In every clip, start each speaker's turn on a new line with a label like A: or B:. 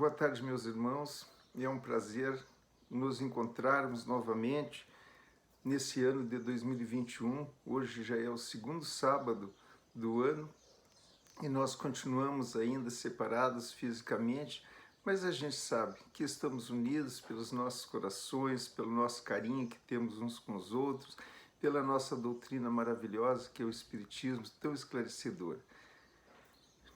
A: Boa tarde, meus irmãos. É um prazer nos encontrarmos novamente nesse ano de 2021. Hoje já é o segundo sábado do ano e nós continuamos ainda separados fisicamente, mas a gente sabe que estamos unidos pelos nossos corações, pelo nosso carinho que temos uns com os outros, pela nossa doutrina maravilhosa que é o Espiritismo, tão esclarecedor.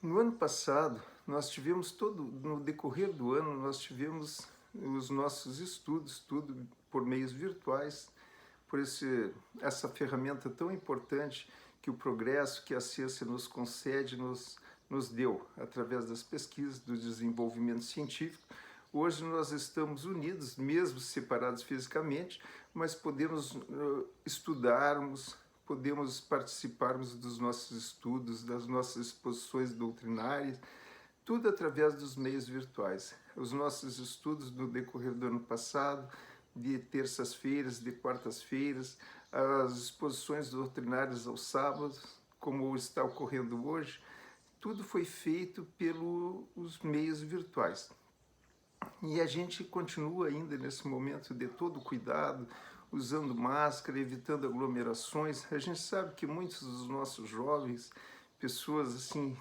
A: No ano passado, no decorrer do ano, nós tivemos os nossos estudos, tudo por meios virtuais, por essa ferramenta tão importante que o progresso, que a ciência nos concede, nos deu, através das pesquisas, do desenvolvimento científico. Hoje nós estamos unidos, mesmo separados fisicamente, mas podemos estudarmos, podemos participarmos dos nossos estudos, das nossas exposições doutrinárias, tudo através dos meios virtuais. Os nossos estudos no decorrer do ano passado, de terças-feiras, de quartas-feiras, as exposições doutrinárias aos sábados, como está ocorrendo hoje, tudo foi feito pelos meios virtuais. E a gente continua ainda nesse momento de todo cuidado, usando máscara, evitando aglomerações. A gente sabe que muitos dos nossos jovens, pessoas assim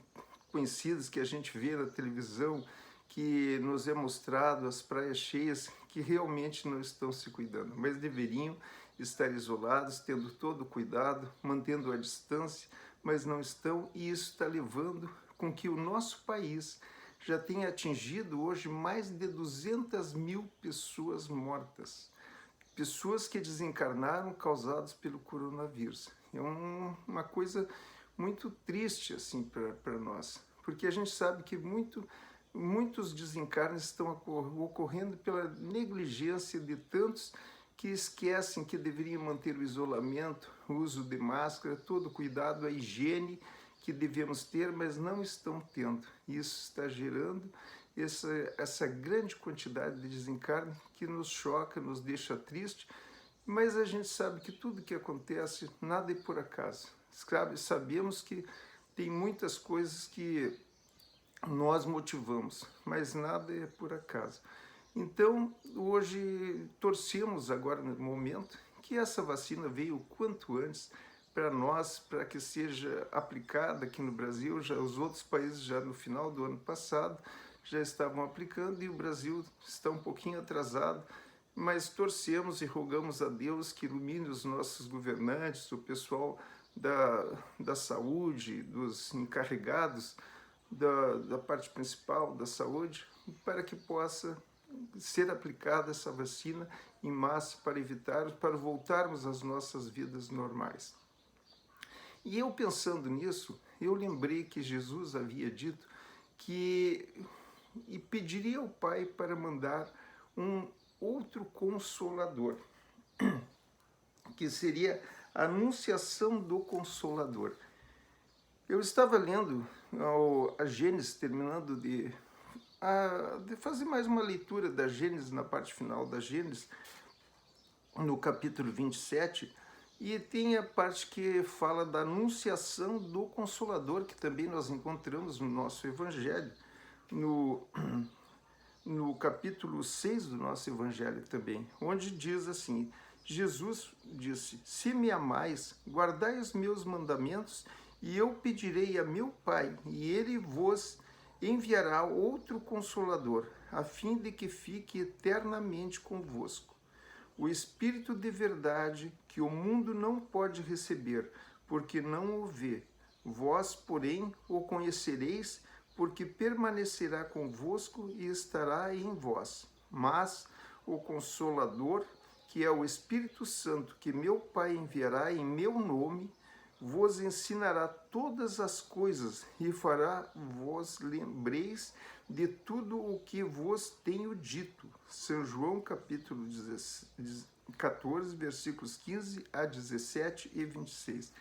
A: conhecidas que a gente vê na televisão, que nos é mostrado as praias cheias, que realmente não estão se cuidando, mas deveriam estar isolados, tendo todo o cuidado, mantendo a distância, mas não estão, e isso está levando com que o nosso país já tenha atingido hoje mais de 200 mil pessoas mortas. Pessoas que desencarnaram causadas pelo coronavírus. É uma coisa muito triste assim para nós, porque a gente sabe que muitos desencarnes estão ocorrendo pela negligência de tantos que esquecem que deveriam manter o isolamento, o uso de máscara, todo o cuidado, a higiene que devemos ter, mas não estão tendo. Isso está gerando essa grande quantidade de desencarne que nos choca, nos deixa triste, mas a gente sabe que tudo que acontece, nada é por acaso. Sabemos que tem muitas coisas que nós motivamos, mas nada é por acaso. Então, hoje torcemos agora no momento que essa vacina veio o quanto antes para nós, para que seja aplicada aqui no Brasil. Já os outros países já no final do ano passado já estavam aplicando e o Brasil está um pouquinho atrasado, mas torcemos e rogamos a Deus que ilumine os nossos governantes, o pessoal da saúde, dos encarregados da parte principal da saúde, para que possa ser aplicada essa vacina em massa para voltarmos às nossas vidas normais. E eu pensando nisso, eu lembrei que Jesus havia dito que e pediria ao Pai para mandar um outro Consolador, que seria a anunciação do Consolador. Eu estava lendo a Gênesis, terminando de fazer mais uma leitura da Gênesis, na parte final da Gênesis, no capítulo 27, e tem a parte que fala da anunciação do Consolador, que também nós encontramos no nosso Evangelho, no capítulo 6 do nosso Evangelho também, onde diz assim: Jesus disse: se me amais, guardai os meus mandamentos, e eu pedirei a meu Pai, e ele vos enviará outro Consolador, a fim de que fique eternamente convosco. O Espírito de verdade, que o mundo não pode receber, porque não o vê. Vós, porém, o conhecereis, porque permanecerá convosco e estará em vós. Mas o Consolador, que é o Espírito Santo, que meu Pai enviará em meu nome, vos ensinará todas as coisas e fará vos lembreis de tudo o que vos tenho dito. São João capítulo 14, versículos 15 a 17 e 26.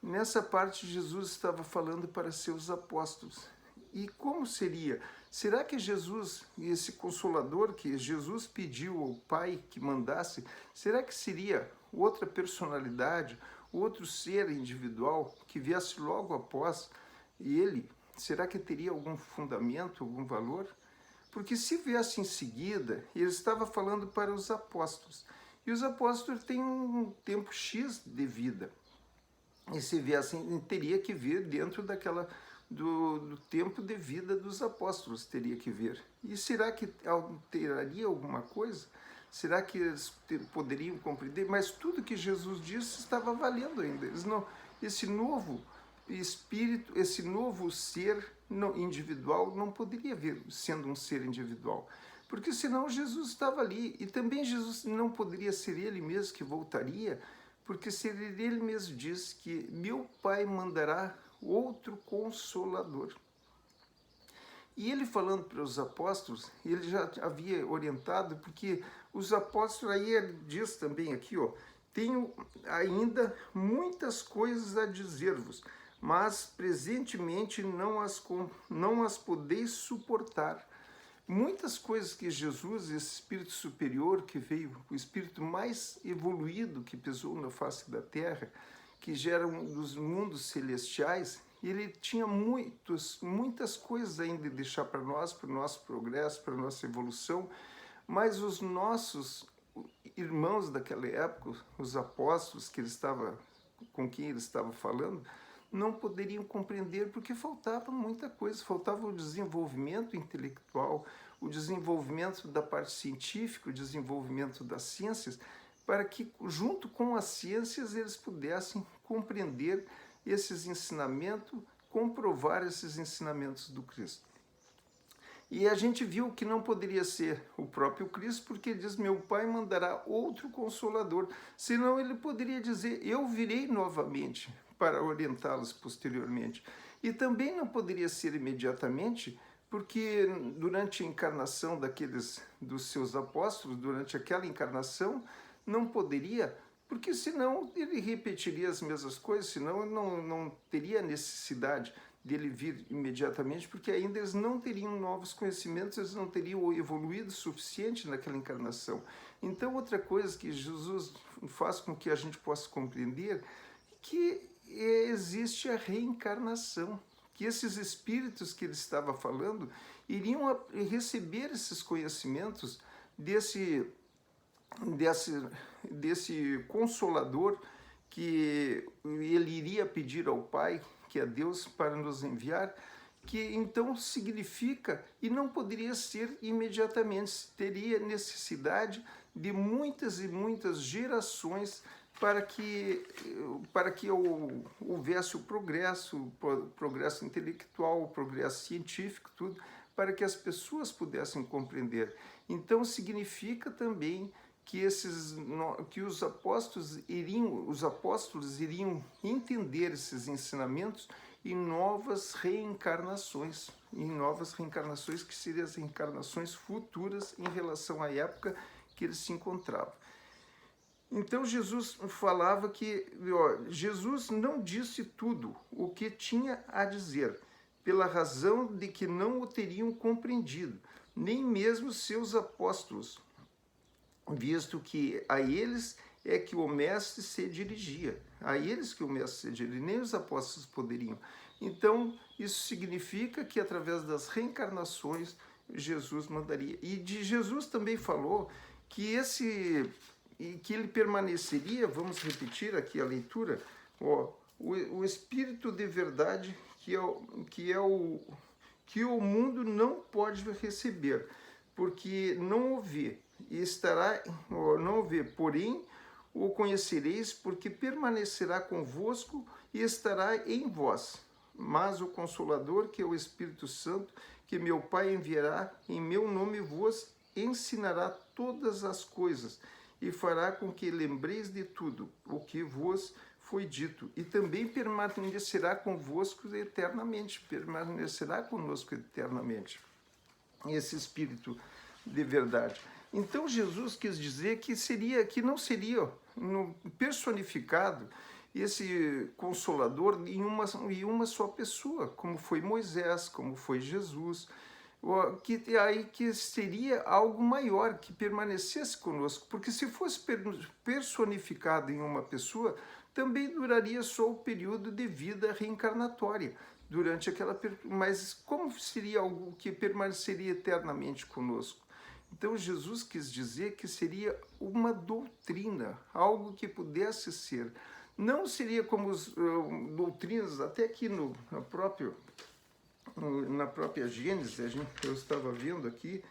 A: Nessa parte, Jesus estava falando para seus apóstolos. E como seria? Será que Jesus, esse Consolador que Jesus pediu ao Pai que mandasse, será que seria outra personalidade, outro ser individual que viesse logo após ele, Será que teria algum fundamento, algum valor? Porque se viesse em seguida, ele estava falando para os apóstolos. E os apóstolos têm um tempo X de vida. E se viessem, teria que vir dentro do tempo de vida dos apóstolos, teria que vir. E será que alteraria alguma coisa? Será que eles poderiam compreender? Mas tudo que Jesus disse estava valendo ainda. Eles não, esse novo espírito, esse novo ser individual não poderia vir sendo um ser individual. Porque senão Jesus estava ali. E também Jesus não poderia ser ele mesmo que voltaria, porque se ele mesmo diz que meu Pai mandará outro Consolador. E ele falando para os apóstolos, ele já havia orientado, porque os apóstolos, aí ele diz também aqui, ó, tenho ainda muitas coisas a dizer-vos, mas presentemente não as podeis suportar. Muitas coisas que Jesus, esse Espírito superior que veio, o Espírito mais evoluído que pisou na face da Terra, que gera dos mundos celestiais, ele tinha muitas coisas ainda de deixar para nós, para o nosso progresso, para a nossa evolução, mas os nossos irmãos daquela época, os apóstolos com quem ele estava falando, não poderiam compreender porque faltava muita coisa, faltava o desenvolvimento intelectual, o desenvolvimento da parte científica, o desenvolvimento das ciências, para que, junto com as ciências, eles pudessem compreender esses ensinamentos, comprovar esses ensinamentos do Cristo. E a gente viu que não poderia ser o próprio Cristo, porque ele diz, meu Pai mandará outro Consolador, senão ele poderia dizer, eu virei novamente para orientá-los posteriormente. E também não poderia ser imediatamente, porque durante a encarnação dos seus apóstolos, durante aquela encarnação, não poderia, porque senão ele repetiria as mesmas coisas, senão não teria necessidade dele vir imediatamente, porque ainda eles não teriam novos conhecimentos, eles não teriam evoluído o suficiente naquela encarnação. Então, outra coisa que Jesus faz com que a gente possa compreender é que existe a reencarnação, que esses espíritos que ele estava falando iriam receber esses conhecimentos desse Consolador que ele iria pedir ao Pai, que é Deus, para nos enviar, que então significa, e não poderia ser imediatamente, teria necessidade de muitas e muitas gerações para que houvesse o progresso intelectual, o progresso científico, tudo, para que as pessoas pudessem compreender. Então significa também que os apóstolos iriam entender esses ensinamentos em novas reencarnações, que seriam as reencarnações futuras em relação à época que eles se encontravam. Então Jesus falava que Jesus não disse tudo o que tinha a dizer, pela razão de que não o teriam compreendido, nem mesmo seus apóstolos, visto que a eles é que o Mestre se dirigia. A eles que o Mestre se dirigia, nem os apóstolos poderiam. Então, isso significa que através das reencarnações, Jesus mandaria. E de Jesus também falou que ele permaneceria, vamos repetir aqui a leitura, o Espírito de verdade que o mundo não pode receber, porque não o vê, porém o conhecereis, porque permanecerá convosco e estará em vós. Mas o Consolador, que é o Espírito Santo, que meu Pai enviará em meu nome, vos ensinará todas as coisas e fará com que lembreis de tudo o que vos foi dito, e também permanecerá convosco eternamente, permanecerá conosco eternamente, esse Espírito de verdade. Então Jesus quis dizer que não seria personificado esse Consolador em uma só pessoa, como foi Moisés, como foi Jesus, que seria algo maior, que permanecesse conosco, porque se fosse personificado em uma pessoa, também duraria só o período de vida reencarnatória. durante aquela... Mas como seria algo que permaneceria eternamente conosco? Então Jesus quis dizer que seria uma doutrina, algo que pudesse ser. Não seria como as doutrinas, até aqui na própria Gênesis, eu estava vendo aqui,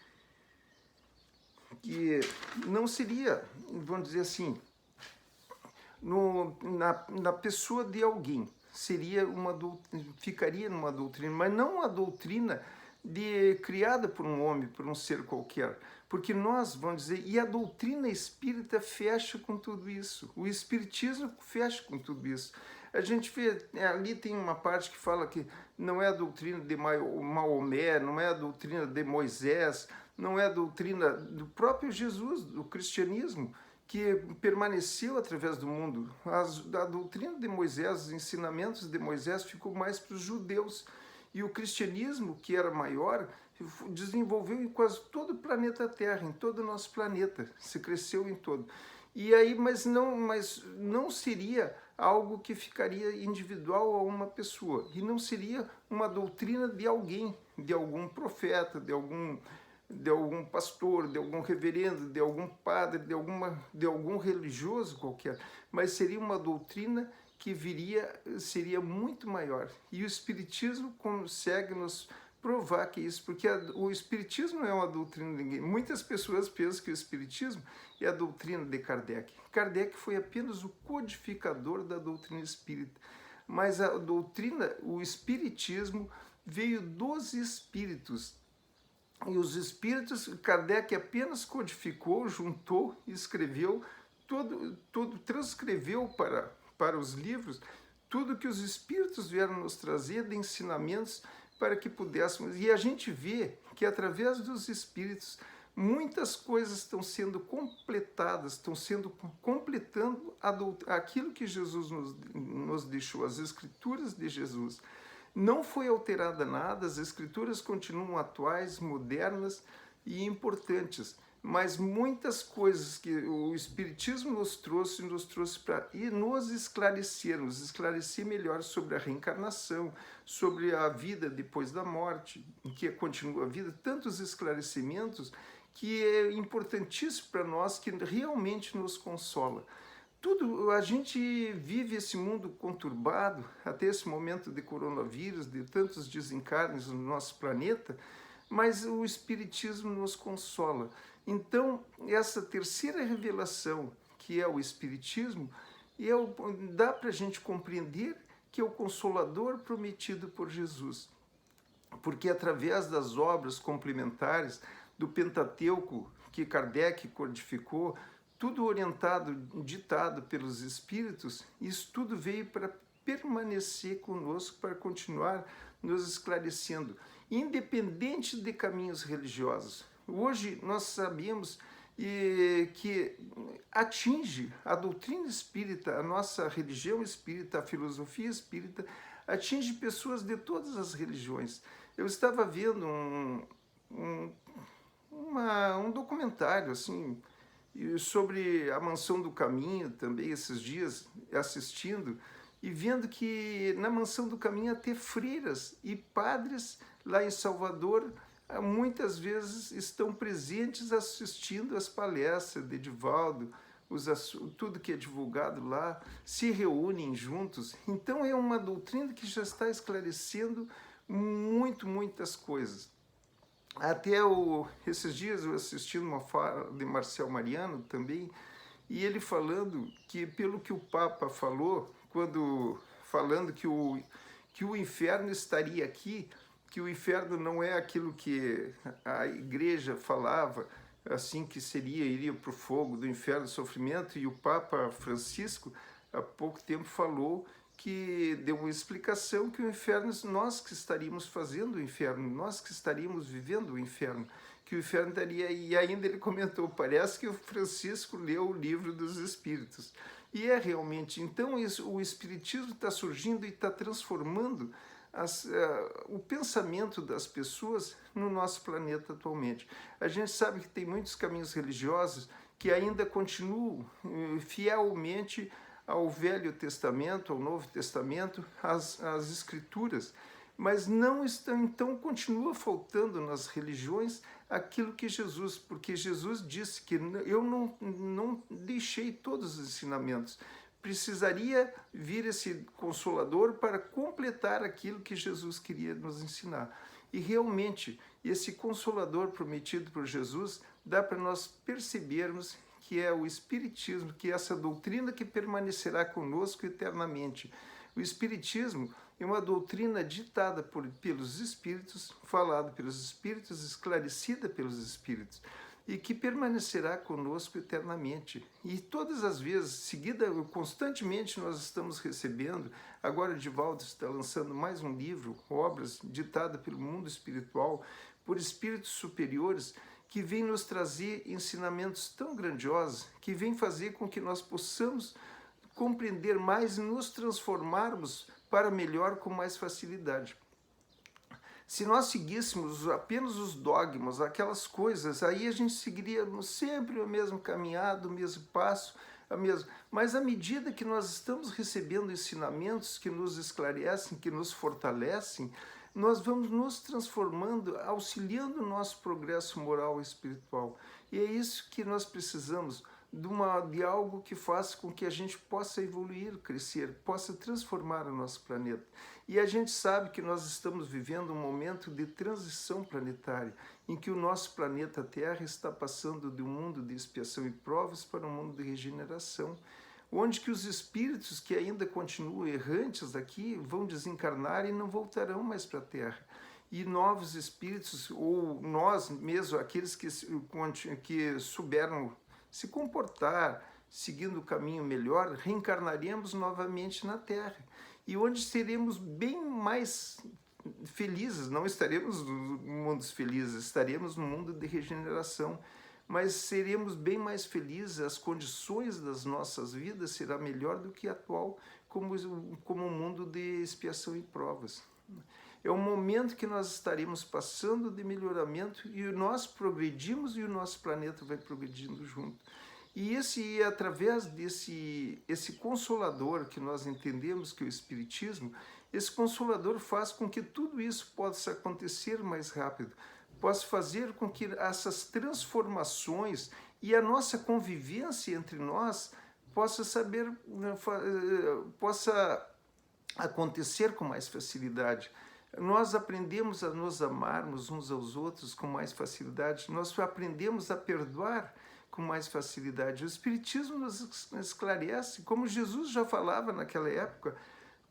A: que não seria, vamos dizer assim, na pessoa de alguém, ficaria numa doutrina, mas não uma doutrina criada por um homem, por um ser qualquer. Porque nós, vamos dizer, e a doutrina espírita fecha com tudo isso. O espiritismo fecha com tudo isso. A gente vê, ali tem uma parte que fala que não é a doutrina de Maomé, não é a doutrina de Moisés, não é a doutrina do próprio Jesus, do cristianismo, que permaneceu através do mundo. A doutrina de Moisés, os ensinamentos de Moisés ficou mais para os judeus. E o cristianismo, que era maior, desenvolveu em quase todo o planeta Terra, em todo o nosso planeta, se cresceu em todo. E aí, mas não seria algo que ficaria individual a uma pessoa, e não seria uma doutrina de alguém, de algum profeta, de algum pastor, de algum reverendo, de algum padre, de algum religioso qualquer, mas seria uma doutrina que seria muito maior. E o Espiritismo consegue nos provar que é isso, porque o Espiritismo não é uma doutrina de ninguém. Muitas pessoas pensam que o Espiritismo é a doutrina de Kardec. Kardec foi apenas o codificador da doutrina espírita, mas a doutrina, o Espiritismo, veio dos espíritos. E os espíritos, Kardec apenas codificou, juntou, escreveu, transcreveu para os livros tudo que os espíritos vieram nos trazer de ensinamentos para que pudéssemos. E a gente vê que através dos espíritos muitas coisas estão sendo completadas, estão sendo completando aquilo que Jesus nos deixou, as escrituras de Jesus. Não foi alterada nada, as escrituras continuam atuais, modernas e importantes, mas muitas coisas que o Espiritismo nos trouxe para nos esclarecer melhor sobre a reencarnação, sobre a vida depois da morte, que continua a vida, tantos esclarecimentos que é importantíssimo para nós, que realmente nos consola. A gente vive esse mundo conturbado, até esse momento de coronavírus, de tantos desencarnes no nosso planeta, mas o Espiritismo nos consola. Então, essa terceira revelação, que é o Espiritismo, dá para a gente compreender que é o Consolador prometido por Jesus. Porque através das obras complementares do Pentateuco que Kardec codificou, tudo orientado, ditado pelos Espíritos, isso tudo veio para permanecer conosco, para continuar nos esclarecendo, independente de caminhos religiosos. Hoje nós sabemos que atinge a doutrina espírita, a nossa religião espírita, a filosofia espírita, atinge pessoas de todas as religiões. Eu estava vendo um documentário assim, sobre a Mansão do Caminho também, esses dias, assistindo, e vendo que na Mansão do Caminho até freiras e padres lá em Salvador muitas vezes estão presentes assistindo as palestras de Divaldo, tudo que é divulgado lá, se reúnem juntos. Então é uma doutrina que já está esclarecendo muitas coisas. Até esses dias eu assisti uma fala de Marcel Mariano também, e ele falando que, pelo que o Papa falou, falando que o inferno estaria aqui, que o inferno não é aquilo que a igreja falava, assim que iria para o fogo do inferno, do sofrimento, e o Papa Francisco, há pouco tempo, falou que deu uma explicação que o inferno, nós que estaríamos fazendo o inferno, nós que estaríamos vivendo o inferno, que o inferno estaria... E ainda ele comentou, parece que o Francisco leu o Livro dos Espíritos. E é realmente, então o Espiritismo está surgindo e está transformando o pensamento das pessoas no nosso planeta atualmente. A gente sabe que tem muitos caminhos religiosos que ainda continuam fielmente ao Velho Testamento, ao Novo Testamento, às Escrituras, Mas não estão, então continua faltando nas religiões aquilo que Jesus, porque Jesus disse que eu não deixei todos os ensinamentos. Precisaria vir esse Consolador para completar aquilo que Jesus queria nos ensinar. E realmente, esse Consolador prometido por Jesus dá para nós percebermos que é o Espiritismo, que é essa doutrina que permanecerá conosco eternamente. O Espiritismo é uma doutrina ditada pelos Espíritos, falada pelos Espíritos, esclarecida pelos Espíritos, e que permanecerá conosco eternamente. E todas as vezes, constantemente nós estamos recebendo, agora o Divaldo está lançando mais um livro, obras ditadas pelo mundo espiritual, por espíritos superiores, que vem nos trazer ensinamentos tão grandiosos, que vem fazer com que nós possamos compreender mais e nos transformarmos para melhor com mais facilidade. Se nós seguíssemos apenas os dogmas, aquelas coisas, aí a gente seguiria sempre o mesmo caminhado, o mesmo passo, mas à medida que nós estamos recebendo ensinamentos que nos esclarecem, que nos fortalecem, nós vamos nos transformando, auxiliando o nosso progresso moral e espiritual. E é isso que nós precisamos, de algo que faça com que a gente possa evoluir, crescer, possa transformar o nosso planeta. E a gente sabe que nós estamos vivendo um momento de transição planetária, em que o nosso planeta Terra está passando de um mundo de expiação e provas para um mundo de regeneração, onde que os espíritos que ainda continuam errantes aqui vão desencarnar e não voltarão mais para a Terra. E novos espíritos, ou nós mesmos, aqueles que souberam se comportar, seguindo o caminho melhor, reencarnaremos novamente na Terra. E onde seremos bem mais felizes, não estaremos no mundo felizes, estaremos no mundo de regeneração, mas seremos bem mais felizes, as condições das nossas vidas será melhor do que a atual, como um mundo de expiação e provas. É um momento que nós estaremos passando de melhoramento e nós progredimos e o nosso planeta vai progredindo junto. E através esse Consolador que nós entendemos que é o Espiritismo, esse Consolador faz com que tudo isso possa acontecer mais rápido, possa fazer com que essas transformações e a nossa convivência entre nós possa acontecer com mais facilidade. Nós aprendemos a nos amarmos uns aos outros com mais facilidade, nós aprendemos a perdoar com mais facilidade. O Espiritismo nos esclarece, como Jesus já falava naquela época.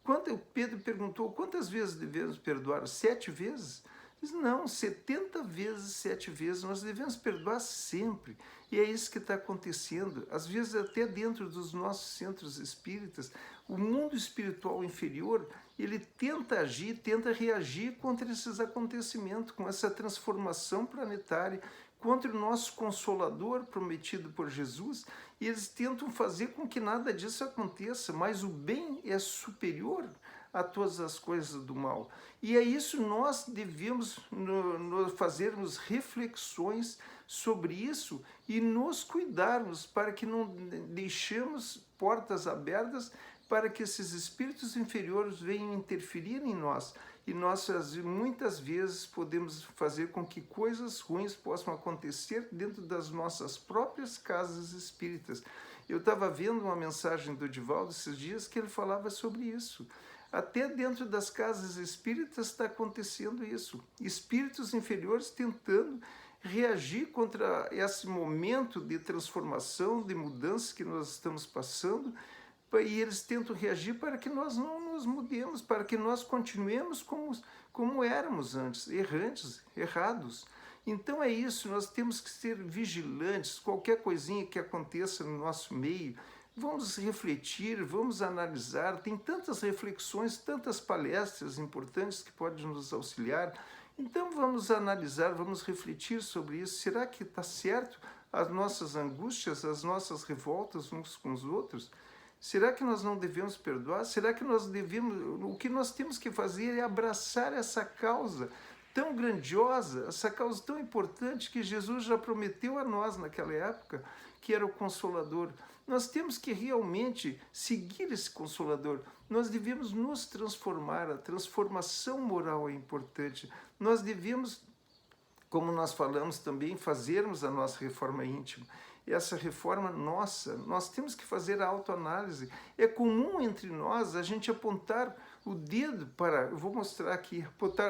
A: Quando Pedro perguntou quantas vezes devemos perdoar? 7 vezes? Diz, não, 70 vezes, 7 vezes, nós devemos perdoar sempre. E é isso que está acontecendo. Às vezes, até dentro dos nossos centros espíritas, o mundo espiritual inferior, ele tenta agir, tenta reagir contra esses acontecimentos, com essa transformação planetária, contra o nosso Consolador prometido por Jesus, e eles tentam fazer com que nada disso aconteça, mas o bem é superior a todas as coisas do mal. E é isso nós devemos fazermos reflexões sobre isso e nos cuidarmos para que não deixemos portas abertas para que esses espíritos inferiores venham interferir em nós. E nós, muitas vezes, podemos fazer com que coisas ruins possam acontecer dentro das nossas próprias casas espíritas. Eu estava vendo uma mensagem do Divaldo esses dias que ele falava sobre isso. Até dentro das casas espíritas está acontecendo isso. Espíritos inferiores tentando reagir contra esse momento de transformação, de mudança que nós estamos passando, e eles tentam reagir para que nós não nos mudemos, para que nós continuemos como éramos antes, errantes, errados. Então é isso, nós temos que ser vigilantes, qualquer coisinha que aconteça no nosso meio, vamos refletir, vamos analisar, tem tantas reflexões, tantas palestras importantes que podem nos auxiliar, então vamos analisar, vamos refletir sobre isso, será que está certo as nossas angústias, as nossas revoltas uns com os outros? Será que nós não devemos perdoar? Será que nós devemos... O que nós temos que fazer é abraçar essa causa tão grandiosa, essa causa tão importante que Jesus já prometeu a nós naquela época, que era o Consolador. Nós temos que realmente seguir esse Consolador. Nós devemos nos transformar, a transformação moral é importante. Nós devemos, como nós falamos também, fazermos a nossa reforma íntima. Essa reforma nossa, nós temos que fazer a autoanálise. É comum entre nós a gente apontar o dedo para, eu vou mostrar aqui,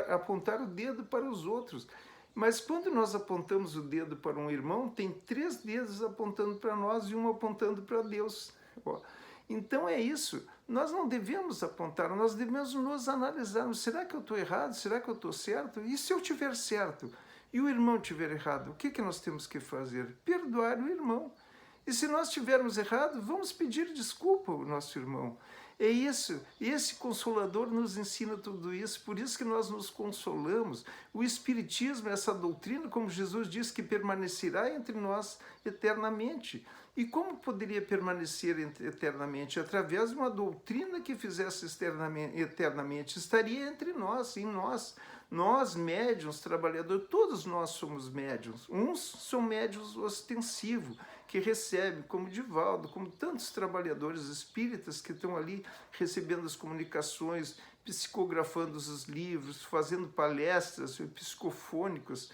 A: apontar o dedo para os outros. Mas quando nós apontamos o dedo para um irmão, tem 3 dedos apontando para nós e um apontando para Deus. Então é isso, nós não devemos apontar, nós devemos nos analisarmos. Será que eu estou errado? Será que eu estou certo? E se eu estiver certo e o irmão estiver errado, o que nós temos que fazer? Perdoar o irmão. E se nós estivermos errados, vamos pedir desculpa ao nosso irmão. É isso, esse Consolador nos ensina tudo isso, por isso que nós nos consolamos. O Espiritismo, essa doutrina, como Jesus disse, que permanecerá entre nós eternamente. E como poderia permanecer eternamente? Através de uma doutrina que fizesse eternamente. Estaria entre nós, em nós. Nós, médiuns, trabalhadores, todos nós somos médiuns. Uns são médiuns ostensivos, que recebem, como Divaldo, como tantos trabalhadores espíritas que estão ali recebendo as comunicações, psicografando os livros, fazendo palestras psicofônicas.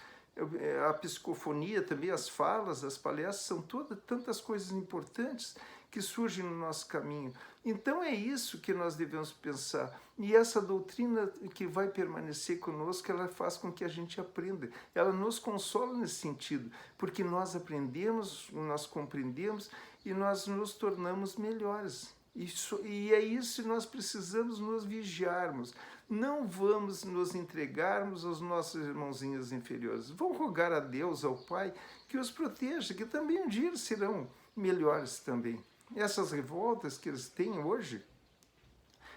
A: A psicofonia também, as falas, as palestras, são tantas coisas importantes que surgem no nosso caminho. Então é isso que nós devemos pensar. E essa doutrina que vai permanecer conosco, ela faz com que a gente aprenda. Ela nos consola nesse sentido, porque nós aprendemos, nós compreendemos e nós nos tornamos melhores. E é isso que nós precisamos nos vigiarmos. Não vamos nos entregarmos aos nossos irmãozinhos inferiores. Vamos rogar a Deus, ao Pai, que os proteja, que também um dia eles serão melhores também. Essas revoltas que eles têm hoje,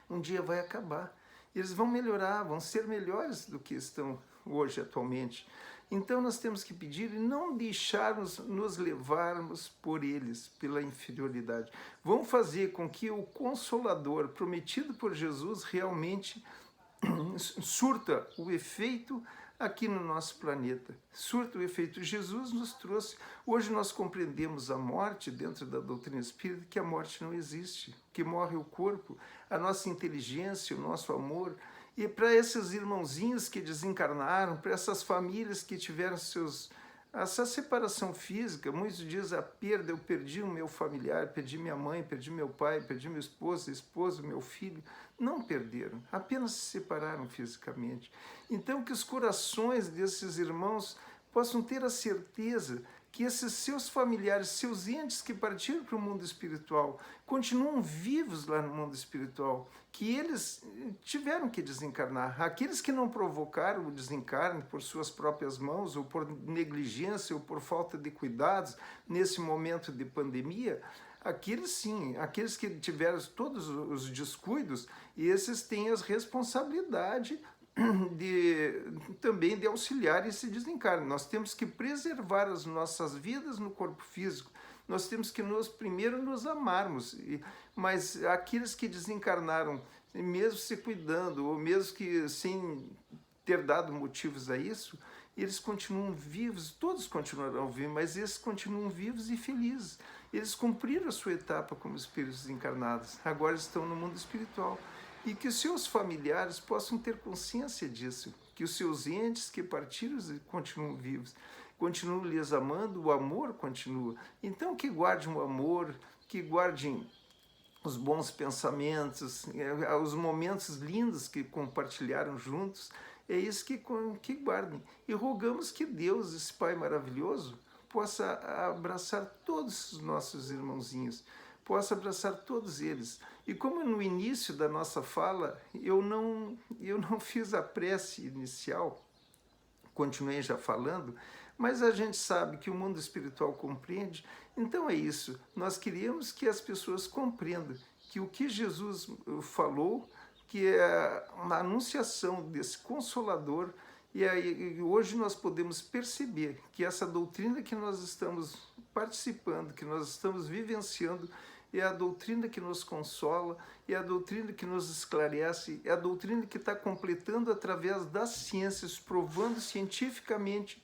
A: um dia vai acabar. Eles vão melhorar, vão ser melhores do que estão hoje, atualmente. Então nós temos que pedir e não deixarmos nos levarmos por eles, pela inferioridade. Vamos fazer com que o Consolador prometido por Jesus realmente surta o efeito aqui no nosso planeta. Surta o efeito. Jesus nos trouxe. Hoje nós compreendemos a morte dentro da doutrina espírita, que a morte não existe, que morre o corpo, a nossa inteligência, o nosso amor. E para esses irmãozinhos que desencarnaram, para essas famílias que tiveram essa separação física, muitos dizem a perda, eu perdi o meu familiar, perdi minha mãe, perdi meu pai, perdi meu esposo, meu filho. Não perderam, apenas se separaram fisicamente. Então que os corações desses irmãos possam ter a certeza que esses seus familiares, seus entes que partiram para o mundo espiritual, continuam vivos lá no mundo espiritual, que eles tiveram que desencarnar. Aqueles que não provocaram o desencarne por suas próprias mãos, ou por negligência, ou por falta de cuidados, nesse momento de pandemia, aqueles sim, aqueles que tiveram todos os descuidos, esses têm as responsabilidades também de auxiliar esse desencarne. Nós temos que preservar as nossas vidas no corpo físico. Nós temos que primeiro nos amarmos. Mas aqueles que desencarnaram, mesmo se cuidando, ou mesmo que sem ter dado motivos a isso, eles continuam vivos, todos continuarão vivos, mas esses continuam vivos e felizes. Eles cumpriram a sua etapa como espíritos encarnados, agora estão no mundo espiritual. E que os seus familiares possam ter consciência disso, que os seus entes que partiram continuam vivos, continuam lhes amando, o amor continua. Então que guardem o amor, que guardem os bons pensamentos, os momentos lindos que compartilharam juntos, é isso que guardem. E rogamos que Deus, esse Pai maravilhoso, possa abraçar todos os nossos irmãozinhos, possa abraçar todos eles. E como no início da nossa fala, eu não fiz a prece inicial, continuei já falando, mas a gente sabe que o mundo espiritual compreende, então é isso. Nós queríamos que as pessoas compreendam que o que Jesus falou, que é uma anunciação desse Consolador, e aí, hoje nós podemos perceber que essa doutrina que nós estamos participando, que nós estamos vivenciando, é a doutrina que nos consola, é a doutrina que nos esclarece, é a doutrina que está completando através das ciências, provando cientificamente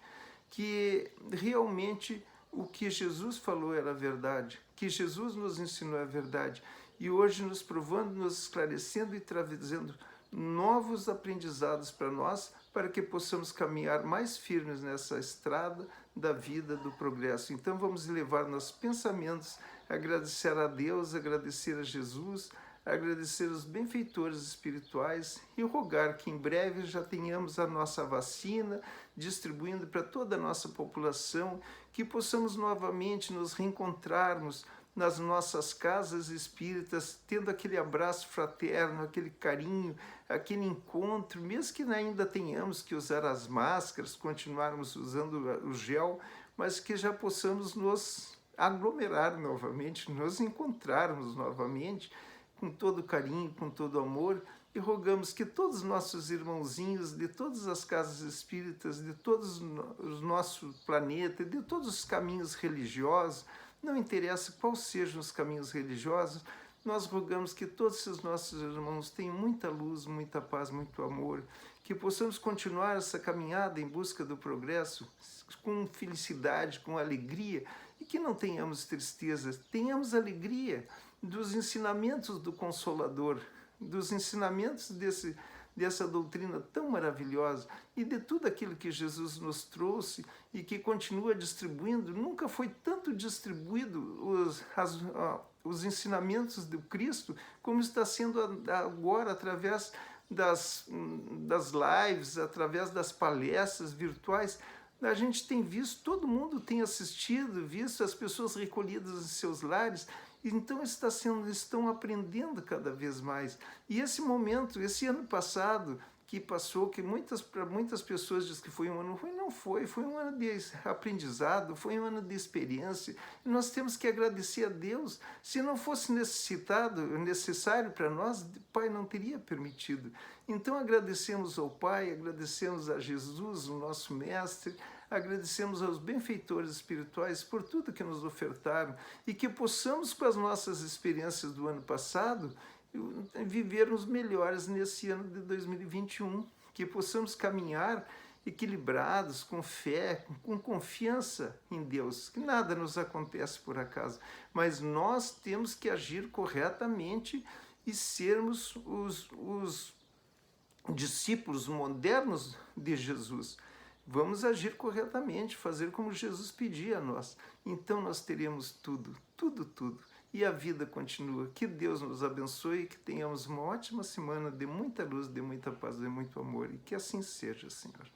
A: que realmente o que Jesus falou era verdade. que Jesus nos ensinou a verdade e hoje nos provando, nos esclarecendo e trazendo novos aprendizados para nós, para que possamos caminhar mais firmes nessa estrada da vida, do progresso. Então vamos levar nossos pensamentos, agradecer a Deus, agradecer a Jesus, agradecer os benfeitores espirituais e rogar que em breve já tenhamos a nossa vacina distribuindo para toda a nossa população, que possamos novamente nos reencontrarmos nas nossas casas espíritas, tendo aquele abraço fraterno, aquele carinho, aquele encontro, mesmo que ainda tenhamos que usar as máscaras, continuarmos usando o gel, mas que já possamos nos aglomerar novamente, nos encontrarmos novamente, com todo carinho, com todo amor, e rogamos que todos os nossos irmãozinhos de todas as casas espíritas, de todos o nosso planeta, de todos os caminhos religiosos, não interessa quais sejam os caminhos religiosos, nós rogamos que todos esses nossos irmãos tenham muita luz, muita paz, muito amor, que possamos continuar essa caminhada em busca do progresso com felicidade, com alegria, e que não tenhamos tristeza, tenhamos alegria dos ensinamentos do Consolador, dos ensinamentos dessa doutrina tão maravilhosa e de tudo aquilo que Jesus nos trouxe e que continua distribuindo. Nunca foi tanto distribuído os ensinamentos do Cristo como está sendo agora através das lives, através das palestras virtuais. A gente tem visto, todo mundo tem assistido, visto as pessoas recolhidas em seus lares, então estão aprendendo cada vez mais. E esse momento, esse ano passado que passou, que para muitas pessoas diz que foi um ano ruim, não foi um ano de aprendizado, foi um ano de experiência. E nós temos que agradecer a Deus. Se não fosse necessário para nós, o Pai não teria permitido. Então agradecemos ao Pai, agradecemos a Jesus, o nosso Mestre, agradecemos aos benfeitores espirituais por tudo que nos ofertaram e que possamos, com as nossas experiências do ano passado, vivermos melhores nesse ano de 2021, que possamos caminhar equilibrados, com fé, com confiança em Deus, que nada nos acontece por acaso, mas nós temos que agir corretamente e sermos os discípulos modernos de Jesus. Vamos agir corretamente, fazer como Jesus pedia a nós. Então nós teremos tudo. E a vida continua. Que Deus nos abençoe e que tenhamos uma ótima semana de muita luz, de muita paz, de muito amor. E que assim seja, Senhor.